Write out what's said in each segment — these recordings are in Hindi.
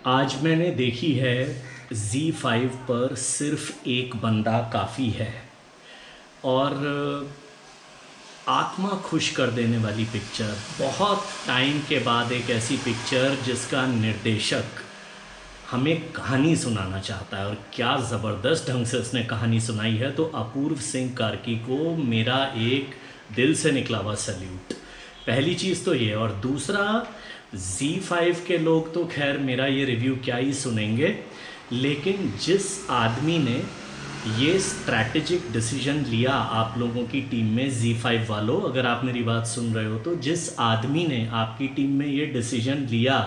आज मैंने देखी है Z5 पर सिर्फ एक बंदा काफ़ी है। और आत्मा खुश कर देने वाली पिक्चर, बहुत टाइम के बाद एक ऐसी पिक्चर जिसका निर्देशक हमें कहानी सुनाना चाहता है और क्या ज़बरदस्त ढंग से उसने कहानी सुनाई है। तो अपूर्व सिंह कार्की को मेरा एक दिल से निकला हुआ सैल्यूट। पहली चीज़ तो ये, और दूसरा Z5 के लोग तो खैर मेरा ये रिव्यू क्या ही सुनेंगे, लेकिन जिस आदमी ने ये स्ट्रैटेजिक डिसीजन लिया आप लोगों की टीम में, Z5 वालों अगर आप मेरी बात सुन रहे हो, तो जिस आदमी ने आपकी टीम में ये डिसीजन लिया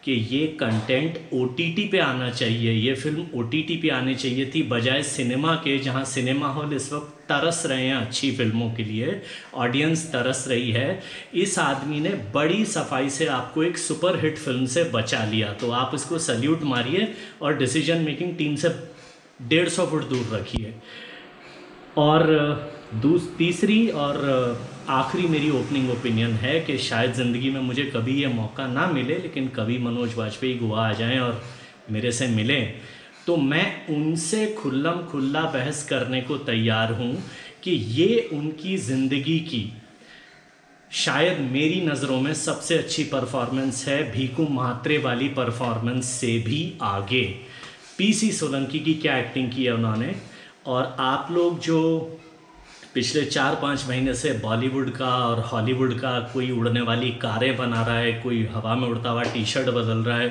कि ये कंटेंट OTT पे आना चाहिए, ये फिल्म OTT पे आनी चाहिए थी बजाय सिनेमा के, जहाँ सिनेमा हॉल इस वक्त तरस रहे हैं अच्छी फिल्मों के लिए, ऑडियंस तरस रही है, इस आदमी ने बड़ी सफाई से आपको एक सुपर हिट फिल्म से बचा लिया। तो आप इसको सल्यूट मारिए और डिसीजन मेकिंग टीम से 150 फुट दूर रखिए। और तीसरी और आखिरी मेरी ओपनिंग ओपिनियन है कि शायद ज़िंदगी में मुझे कभी ये मौका ना मिले, लेकिन कभी मनोज वाजपेयी गोवा आ जाएं और मेरे से मिलें, तो मैं उनसे खुल्लम खुल्ला बहस करने को तैयार हूँ कि ये उनकी ज़िंदगी की शायद मेरी नज़रों में सबसे अच्छी परफॉर्मेंस है, भीकू म्हात्रे वाली परफॉर्मेंस से भी आगे। PC सोलंकी की क्या एक्टिंग की है उन्होंने। और आप लोग जो पिछले 4-5 महीने से बॉलीवुड का और हॉलीवुड का कोई उड़ने वाली कारें बना रहा है, कोई हवा में उड़ता हुआ टी-शर्ट बदल रहा है,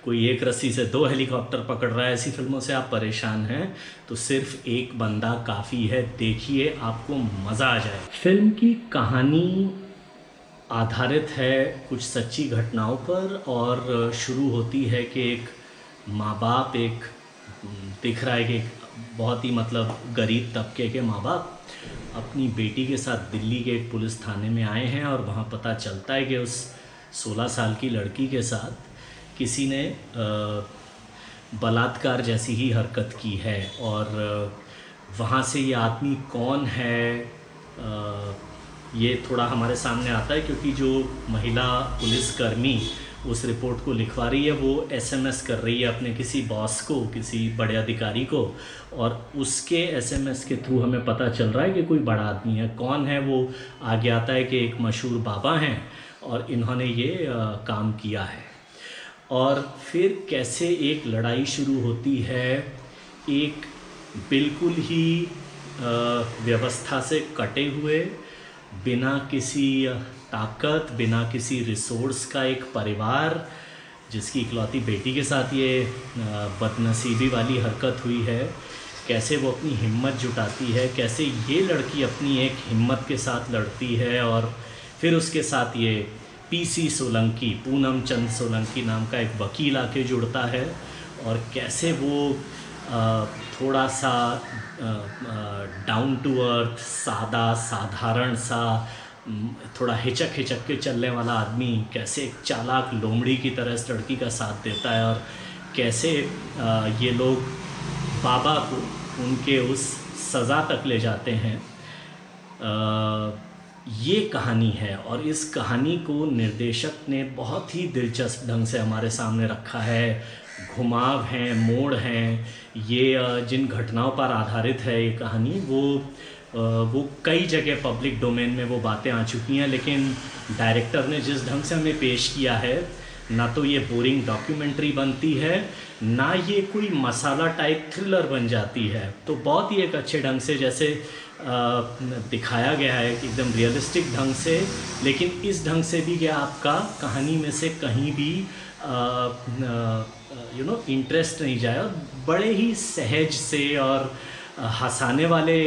कोई एक रस्सी से 2 हेलीकॉप्टर पकड़ रहा है, ऐसी फिल्मों से आप परेशान हैं, तो सिर्फ एक बंदा काफ़ी है। देखिए, आपको मज़ा आ जाए। फिल्म की कहानी आधारित है कुछ सच्ची घटनाओं पर और शुरू होती है कि एक माँ बाप, एक दिख रहा है कि एक बहुत ही मतलब गरीब तबके के माँ बाप अपनी बेटी के साथ दिल्ली के एक पुलिस थाने में आए हैं और वहाँ पता चलता है कि उस 16 साल की लड़की के साथ किसी ने बलात्कार जैसी ही हरकत की है। और वहाँ से ये आदमी कौन है, ये थोड़ा हमारे सामने आता है, क्योंकि जो महिला पुलिसकर्मी उस रिपोर्ट को लिखवा रही है वो SMS कर रही है अपने किसी बॉस को, किसी बड़े अधिकारी को, और उसके SMS के थ्रू हमें पता चल रहा है कि कोई बड़ा आदमी है। कौन है वो आगे आता है कि एक मशहूर बाबा हैं और इन्होंने ये काम किया है। और फिर कैसे एक लड़ाई शुरू होती है, एक बिल्कुल ही व्यवस्था से कटे हुए, बिना किसी ताकत, बिना किसी रिसोर्स का एक परिवार जिसकी इकलौती बेटी के साथ ये बदनसीबी वाली हरकत हुई है, कैसे वो अपनी हिम्मत जुटाती है, कैसे ये लड़की अपनी एक हिम्मत के साथ लड़ती है, और फिर उसके साथ ये PC सोलंकी, पूनम चंद सोलंकी नाम का एक वकील आके जुड़ता है, और कैसे वो थोड़ा सा डाउन टू अर्थ, सादा साधारण सा, थोड़ा हिचक के चलने वाला आदमी कैसे एक चालाक लोमड़ी की तरह इस लड़की का साथ देता है, और कैसे ये लोग बाबा को उनके उस सज़ा तक ले जाते हैं। ये कहानी है, और इस कहानी को निर्देशक ने बहुत ही दिलचस्प ढंग से हमारे सामने रखा है। घुमाव हैं, मोड़ हैं, ये जिन घटनाओं पर आधारित है ये कहानी, वो कई जगह पब्लिक डोमेन में वो बातें आ चुकी हैं, लेकिन डायरेक्टर ने जिस ढंग से हमें पेश किया है, ना तो ये बोरिंग डॉक्यूमेंट्री बनती है, ना ये कोई मसाला टाइप थ्रिलर बन जाती है। तो बहुत ही एक अच्छे ढंग से जैसे दिखाया गया है, एकदम रियलिस्टिक ढंग से, लेकिन इस ढंग से भी कि आपका कहानी में से कहीं भी इंटरेस्ट नहीं जाए, और बड़े ही सहज से और हंसाने वाले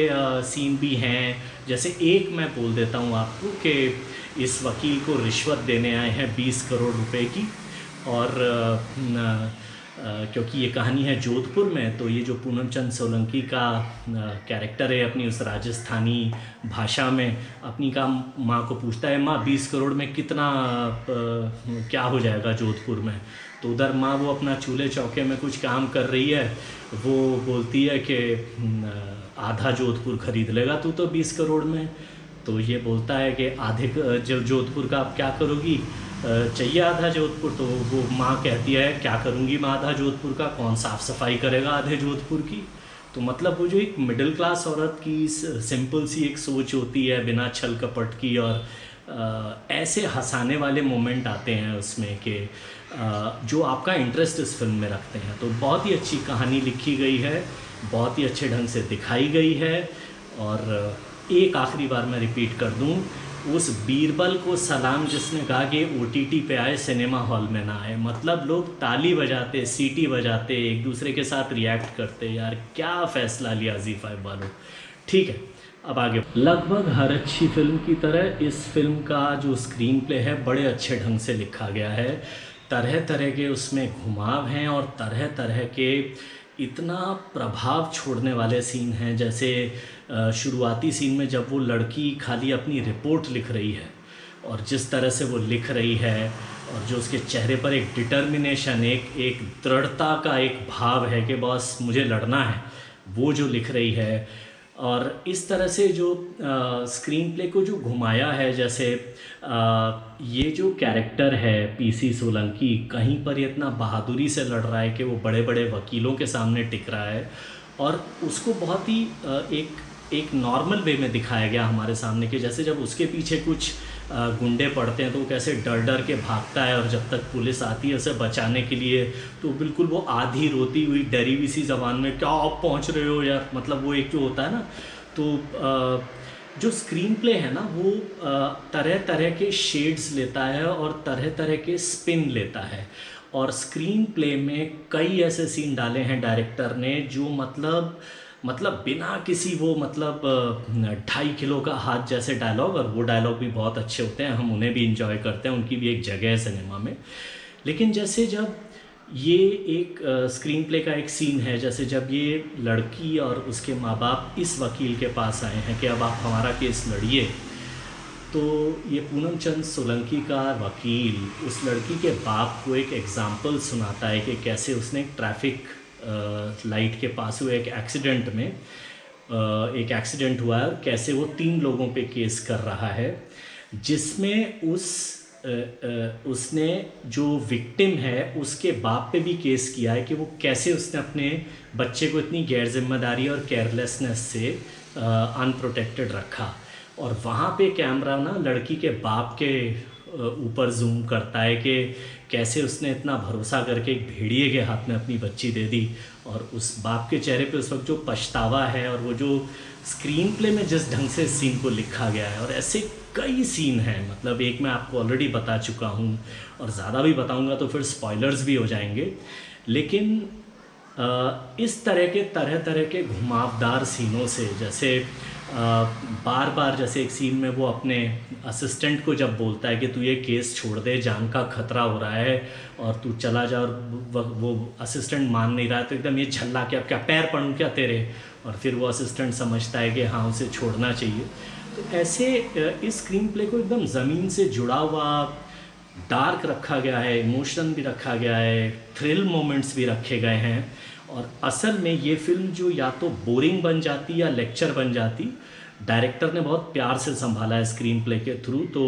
सीन भी हैं। जैसे एक मैं बोल देता हूँ आपको कि इस वकील को रिश्वत देने आए हैं 20 करोड़ रुपए की, और क्योंकि ये कहानी है जोधपुर में, तो ये जो पूनम चंद सोलंकी का कैरेक्टर है अपनी उस राजस्थानी भाषा में अपनी का माँ को पूछता है, माँ 20 करोड़ में कितना क्या हो जाएगा जोधपुर में। तो उधर माँ वो अपना चूल्हे चौके में कुछ काम कर रही है, वो बोलती है कि आधा जोधपुर खरीद लेगा तू तो 20 करोड़ में। तो ये बोलता है कि आधे जो जोधपुर का आप क्या करोगी, चाहिए आधा जोधपुर, तो वो माँ कहती है क्या करूँगी मैं आधा जोधपुर का, कौन साफ़ सफाई करेगा आधे जोधपुर की। तो मतलब वो जो एक मिडिल क्लास औरत की सिंपल सी एक सोच होती है बिना छल कपट की, और ऐसे हंसाने वाले मोमेंट आते हैं उसमें कि जो आपका इंटरेस्ट इस फिल्म में रखते हैं। तो बहुत ही अच्छी कहानी लिखी गई है, बहुत ही अच्छे ढंग से दिखाई गई है। और एक आखिरी बार मैं रिपीट कर दूं, उस बीरबल को सलाम जिसने कहा कि ओटीटी पे आए, सिनेमा हॉल में ना आए। मतलब लोग ताली बजाते, सीटी बजाते, एक दूसरे के साथ रिएक्ट करते। यार क्या फ़ैसला लिया ज़ी5 वालों। ठीक है, अब आगे। लगभग हर अच्छी फिल्म की तरह इस फिल्म का जो स्क्रीन प्ले है बड़े अच्छे ढंग से लिखा गया है। तरह तरह के उसमें घुमाव हैं और तरह तरह के इतना प्रभाव छोड़ने वाले सीन हैं। जैसे शुरुआती सीन में जब वो लड़की खाली अपनी रिपोर्ट लिख रही है, और जिस तरह से वो लिख रही है, और जो उसके चेहरे पर एक डिटर्मिनेशन, एक दृढ़ता का एक भाव है कि बस मुझे लड़ना है, वो जो लिख रही है। और इस तरह से जो स्क्रीन प्ले को जो घुमाया है, जैसे ये जो कैरेक्टर है पीसी सोलंकी, कहीं पर ये इतना बहादुरी से लड़ रहा है कि वो बड़े बड़े वकीलों के सामने टिक रहा है, और उसको बहुत ही एक नॉर्मल वे में दिखाया गया हमारे सामने, कि जैसे जब उसके पीछे कुछ गुंडे पड़ते हैं तो वो कैसे डर डर के भागता है, और जब तक पुलिस आती है उसे बचाने के लिए तो बिल्कुल वो आधी रोती हुई डरी हुई सी ज़बान में क्या आप पहुंच रहे हो यार, मतलब वो एक जो होता है ना। तो जो स्क्रीन प्ले है ना वो तरह तरह के शेड्स लेता है और तरह तरह के स्पिन लेता है। और स्क्रीन प्ले में कई ऐसे सीन डाले हैं डायरेक्टर ने जो मतलब बिना किसी वो 2.5 किलो का हाथ जैसे डायलॉग, और वो डायलॉग भी बहुत अच्छे होते हैं, हम उन्हें भी इंजॉय करते हैं, उनकी भी एक जगह है सिनेमा में। लेकिन जैसे जब ये एक स्क्रीन प्ले का एक सीन है, जैसे जब ये लड़की और उसके माँ बाप इस वकील के पास आए हैं कि अब आप हमारा केस लड़िए, तो ये पूनम चंद सोलंकी का वकील उस लड़की के बाप को एक एग्ज़ाम्पल सुनाता है कि कैसे उसने ट्रैफिक लाइट के पास हुए एक एक्सीडेंट में एक एक्सीडेंट हुआ है, और कैसे वो 3 लोगों पे केस कर रहा है, जिसमें उसने जो विक्टिम है उसके बाप पे भी केस किया है कि वो कैसे उसने अपने बच्चे को इतनी गैर जिम्मेदारी और केयरलेसनेस से अनप्रोटेक्टेड रखा। और वहाँ पे कैमरा ना लड़की के बाप के ऊपर जूम करता है कि कैसे उसने इतना भरोसा करके एक भेड़िए के हाथ में अपनी बच्ची दे दी, और उस बाप के चेहरे पे उस वक्त जो पछतावा है, और वो जो स्क्रीन प्ले में जिस ढंग से सीन को लिखा गया है। और ऐसे कई सीन हैं, मतलब एक मैं आपको ऑलरेडी बता चुका हूँ, और ज़्यादा भी बताऊँगा तो फिर स्पॉयलर्स भी हो जाएंगे। लेकिन इस तरह तरह के घुमावदार सीनों से, जैसे बार बार जैसे एक सीन में वो अपने असिस्टेंट को जब बोलता है कि तू ये केस छोड़ दे, जान का खतरा हो रहा है और तू चला जा, और वो असिस्टेंट मान नहीं रहा है, तो एकदम ये झल्ला के अब क्या पैर पड़ूं क्या तेरे, और फिर वो असिस्टेंट समझता है कि हाँ उसे छोड़ना चाहिए। तो ऐसे इस स्क्रीन प्ले को एकदम ज़मीन से जुड़ा हुआ डार्क रखा गया है, इमोशन भी रखा गया है, थ्रिल मोमेंट्स भी रखे गए हैं। और असल में ये फिल्म जो या तो बोरिंग बन जाती या लेक्चर बन जाती, डायरेक्टर ने बहुत प्यार से संभाला है स्क्रीन प्ले के थ्रू। तो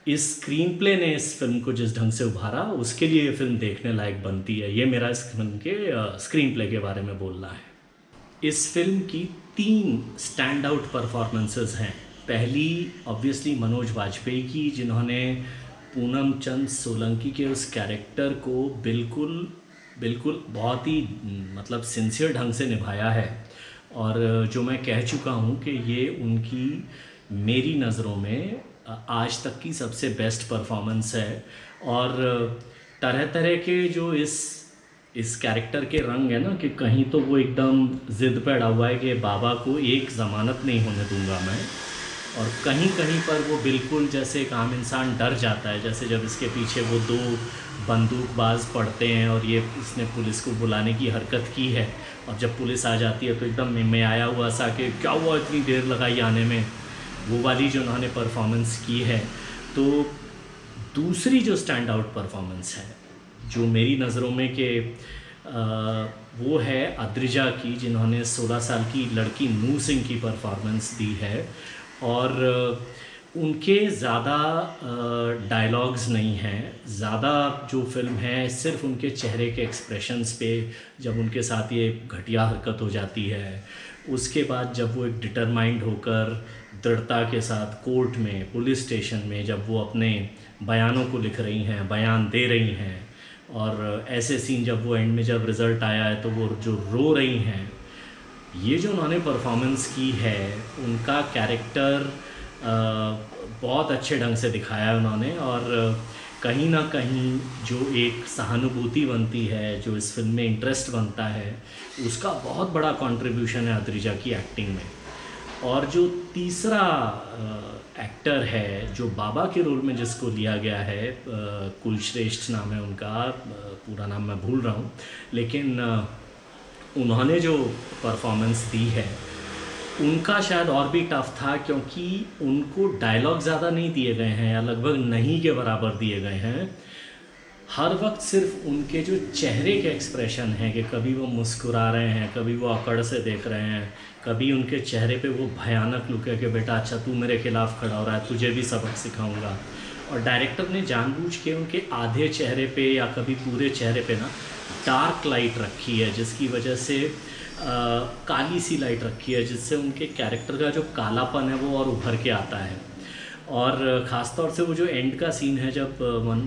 इस स्क्रीन प्ले ने इस फिल्म को जिस ढंग से उभारा, उसके लिए ये फिल्म देखने लायक बनती है। ये मेरा इस फिल्म के स्क्रीन प्ले के बारे में बोलना है। इस फिल्म की 3 स्टैंड आउट परफॉर्मेंसेस हैं। पहली ऑब्वियसली मनोज वाजपेयी की, जिन्होंने पूनम चंद सोलंकी के उस कैरेक्टर को बिल्कुल बहुत ही सिंसियर ढंग से निभाया है। और जो मैं कह चुका हूँ कि ये उनकी मेरी नज़रों में आज तक की सबसे बेस्ट परफॉर्मेंस है। और तरह तरह के जो इस कैरेक्टर के रंग है ना, कि कहीं तो वो एकदम ज़िद पे अड़ा हुआ है कि बाबा को एक ज़मानत नहीं होने दूंगा मैं, और कहीं कहीं पर वो बिल्कुल जैसे एक आम इंसान डर जाता है, जैसे जब इसके पीछे वो 2 बंदूकबाज पड़ते हैं और ये इसने पुलिस को बुलाने की हरकत की है, और जब पुलिस आ जाती है तो एकदम में आया हुआ सा कि क्या हुआ इतनी देर लगाई आने में, वो वाली जो उन्होंने परफॉर्मेंस की है। तो दूसरी जो स्टैंड आउट परफॉर्मेंस है जो मेरी नज़रों में कि वो है अद्रिजा की, जिन्होंने 16 साल की लड़की नू सिंह की परफॉर्मेंस दी है। और उनके ज़्यादा डायलॉग्स नहीं हैं, ज़्यादा जो फ़िल्म है सिर्फ उनके चेहरे के एक्सप्रेशंस पे, जब उनके साथ ये घटिया हरकत हो जाती है, उसके बाद जब वो एक डिटरमाइंड होकर दृढ़ता के साथ कोर्ट में, पुलिस स्टेशन में जब वो अपने बयानों को लिख रही हैं, बयान दे रही हैं, और ऐसे सीन जब वो एंड में जब रिज़ल्ट आया है तो वो जो रो रही हैं, ये जो उन्होंने परफॉर्मेंस की है, उनका कैरेक्टर बहुत अच्छे ढंग से दिखाया है उन्होंने। और कहीं ना कहीं जो एक सहानुभूति बनती है, जो इस फिल्म में इंटरेस्ट बनता है, उसका बहुत बड़ा कंट्रीब्यूशन है अद्रिजा की एक्टिंग में। और जो तीसरा एक्टर है जो बाबा के रोल में जिसको लिया गया है, कुलश्रेष्ठ नाम है उनका, पूरा नाम मैं भूल रहा हूँ, लेकिन उन्होंने जो परफॉर्मेंस दी है उनका शायद और भी टफ था, क्योंकि उनको डायलॉग ज़्यादा नहीं दिए गए हैं या लगभग नहीं के बराबर दिए गए हैं। हर वक्त सिर्फ उनके जो चेहरे के एक्सप्रेशन हैं, कि कभी वो मुस्कुरा रहे हैं, कभी वो अकड़ से देख रहे हैं, कभी उनके चेहरे पे वो भयानक लुक है कि बेटा अच्छा तू मेरे खिलाफ़ खड़ा हो रहा है, तुझे भी सबक सिखाऊंगा। और डायरेक्टर ने जानबूझ के उनके आधे चेहरे पे या कभी पूरे चेहरे पे ना डार्क लाइट रखी है, जिसकी वजह से काली सी लाइट रखी है, जिससे उनके कैरेक्टर का जो कालापन है वो और उभर के आता है। और ख़ास तौर से वो जो एंड का सीन है जब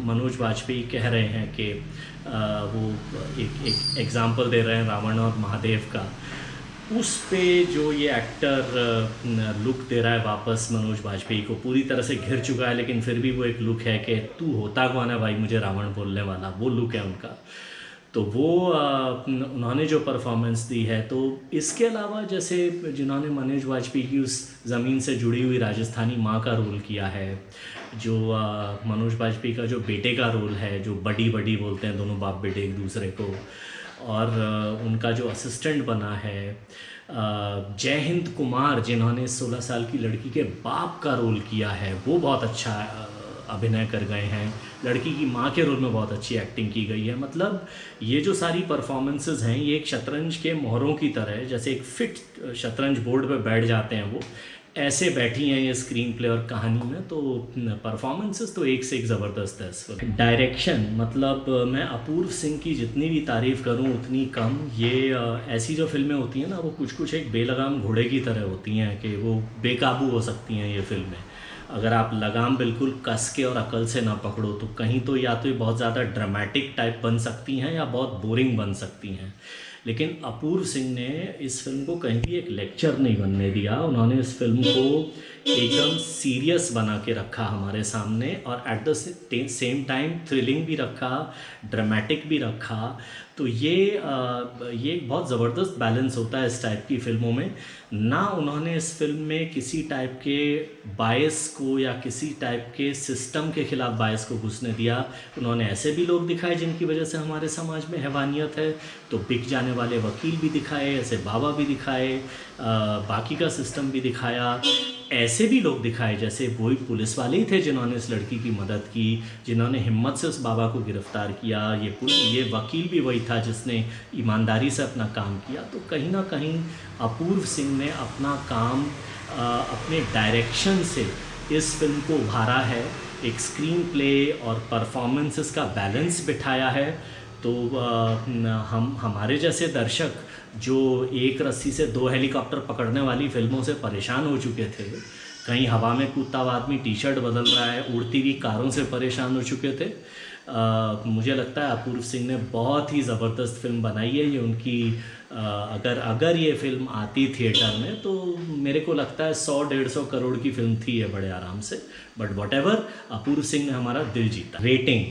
मनोज वाजपेयी कह रहे हैं कि वो एक एग्ज़ाम्पल दे रहे हैं रावण और महादेव का, उस पे जो ये एक्टर लुक दे रहा है वापस मनोज वाजपेयी को, पूरी तरह से घिर चुका है लेकिन फिर भी वो एक लुक है कि तू होता कौन है भाई मुझे रावण बोलने वाला, वो लुक है उनका। तो वो उन्होंने जो परफॉर्मेंस दी है। तो इसके अलावा जैसे जिन्होंने मनोज वाजपेयी की उस ज़मीन से जुड़ी हुई राजस्थानी माँ का रोल किया है, जो मनोज वाजपेयी का जो बेटे का रोल है, जो बड़ी बड़ी बोलते हैं दोनों बाप बेटे एक दूसरे को, और उनका जो असिस्टेंट बना है जय हिंद कुमार, जिन्होंने 16 साल की लड़की के बाप का रोल किया है, वो बहुत अच्छा अभिनय कर गए हैं। लड़की की माँ के रोल में बहुत अच्छी एक्टिंग की गई है। मतलब ये जो सारी परफॉर्मेंसेस हैं, ये एक शतरंज के मोहरों की तरह है, जैसे एक फिट शतरंज बोर्ड पे बैठ जाते हैं वो ऐसे बैठी हैं ये स्क्रीन प्ले और कहानी में। तो परफॉर्मेंसेस तो एक से एक ज़बरदस्त है इस फिल्म। डायरेक्शन, मतलब मैं अपूर्व सिंह की जितनी भी तारीफ़ करूं उतनी कम। ये ऐसी जो फिल्में होती हैं ना, वो कुछ कुछ एक बेलगाम घोड़े की तरह होती हैं कि वो बेकाबू हो सकती हैं ये फिल्में। अगर आप लगाम बिल्कुल कस के और अकल से ना पकड़ो तो कहीं तो या तो ये बहुत ज़्यादा ड्रामेटिक टाइप बन सकती हैं या बहुत बोरिंग बन सकती हैं। लेकिन अपूर्व सिंह ने इस फिल्म को कहीं भी एक लेक्चर नहीं बनने दिया। उन्होंने इस फिल्म को एकदम सीरियस बना के रखा हमारे सामने, और at the same time thrilling भी रखा, ड्रामेटिक भी रखा। तो ये एक बहुत ज़बरदस्त बैलेंस होता है इस टाइप की फ़िल्मों में। ना उन्होंने इस फिल्म में किसी टाइप के बायस को या किसी टाइप के सिस्टम के ख़िलाफ़ बायस को घुसने दिया। उन्होंने ऐसे भी लोग दिखाए जिनकी वजह से हमारे समाज में हैवानियत है, तो बिक जाने वाले वकील भी दिखाए, ऐसे बाबा भी दिखाए, बाकी का सिस्टम भी दिखाया। ऐसे भी लोग दिखाए जैसे वही पुलिस वाले ही थे जिन्होंने इस लड़की की मदद की, जिन्होंने हिम्मत से उस बाबा को गिरफ़्तार किया। ये वकील भी वही था जिसने ईमानदारी से अपना काम किया। तो कहीं ना कहीं अपूर्व सिंह ने अपना काम अपने डायरेक्शन से इस फिल्म को उभारा है, एक स्क्रीन प्ले और परफॉर्मेंसेस का बैलेंस बिठाया है। तो हमारे जैसे दर्शक जो एक रस्सी से 2 हेलीकॉप्टर पकड़ने वाली फिल्मों से परेशान हो चुके थे, कहीं हवा में कूदता हुआ आदमी टी शर्ट बदल रहा है, उड़ती हुई कारों से परेशान हो चुके थे, मुझे लगता है अपूर्व सिंह ने बहुत ही ज़बरदस्त फिल्म बनाई है। ये उनकी अगर ये फिल्म आती थिएटर में तो मेरे को लगता है 100-150 करोड़ की फिल्म थी ये बड़े आराम से। बट व्हाटएवर, अपूर्व सिंह ने हमारा दिल जीता। रेटिंग,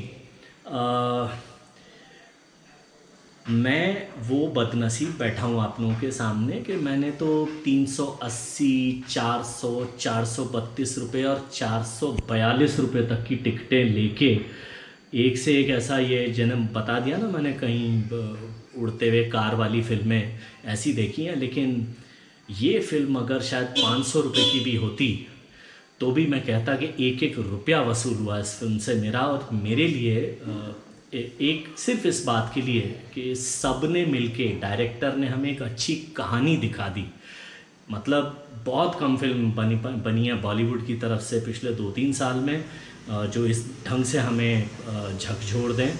मैं वो बदनसीब बैठा हूँ आप लोगों के सामने कि मैंने तो 380, 400, 432 रुपये और 442 रुपये तक की टिकटें लेके एक से एक ऐसा ये जन्म बता दिया ना मैंने, कहीं उड़ते हुए कार वाली फिल्में ऐसी देखी हैं। लेकिन ये फिल्म अगर शायद 500 रुपये की भी होती तो भी मैं कहता कि एक एक रुपया वसूल हुआ इस फिल्म से मेरा। और मेरे लिए एक सिर्फ इस बात के लिए कि सब ने मिलके, डायरेक्टर ने हमें एक अच्छी कहानी दिखा दी, मतलब बहुत कम फिल्म बनी है बॉलीवुड की तरफ से पिछले 2-3 साल में, जो इस ढंग से हमें झकझोर दें।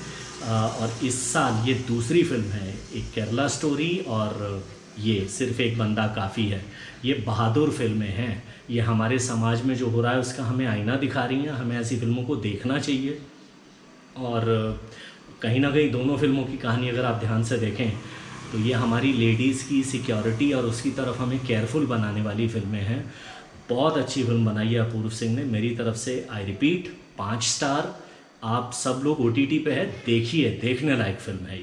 और इस साल ये दूसरी फिल्म है, एक केरला स्टोरी और ये सिर्फ़ एक बंदा काफ़ी है। ये बहादुर फिल्में हैं, ये हमारे समाज में जो हो रहा है उसका हमें आईना दिखा रही हैं। हमें ऐसी फ़िल्मों को देखना चाहिए। और कहीं ना कहीं दोनों फिल्मों की कहानी अगर आप ध्यान से देखें तो ये हमारी लेडीज़ की सिक्योरिटी और उसकी तरफ हमें केयरफुल बनाने वाली फिल्में हैं। बहुत अच्छी फिल्म बनाई है अपूर्व सिंह ने। मेरी तरफ से आई रिपीट 5 स्टार। आप सब लोग OTT पे है, देखिए, देखने लायक फिल्म है।